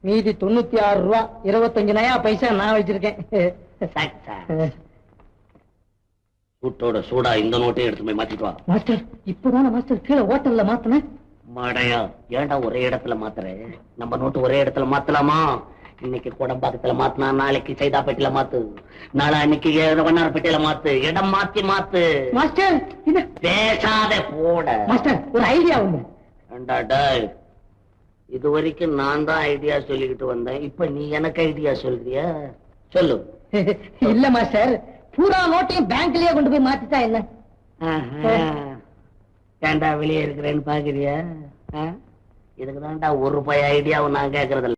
மீதி 96 ரூபா 25 நயா பைசா நான் வச்சிருக்கேன். சூட்டோட சூடா இந்த நோட்டையும் எடுத்து போய் மாத்திட்டு வா. மாஸ்டர் இப்பதான மாஸ்டர் கீழே ஹோட்டல்ல மாத்தினேன். மாடையா ஏன்டா ஒரே இடத்துல மாத்துற? நம்ம நோட்டு ஒரே இடத்துல மாத்தலாமா? இன்னைக்கு கோடம்பாக்கத்துல மாத்தினா நாளைக்கு சைதாப்பேட்டையில மாத்து, நாளை அன்னைக்கு வண்ணாரப்பேட்டையில மாத்து, இடம் மாத்தி மாத்து. மாஸ்டர் இது பேசாத போட. மாஸ்டர் ஒரு ஐடியா உண்டு. இது வரைக்கும் நான் தான் ஐடியா சொல்லிக்கிட்டு வந்தேன், இப்ப நீ எனக்கு ஐடியா சொல்றியா? சொல்லு. இல்ல மாஸ்டர், பூரா நோட்டையும் பேங்க்லயே கொண்டு போய் மாத்திட்டா என்ன? ஏண்டா வெளியே இருக்கிறேன்னு பாக்குறியா? இதுக்கு தான்டா 1 ரூபாய் ஐடியாவும் நான் கேக்குறது.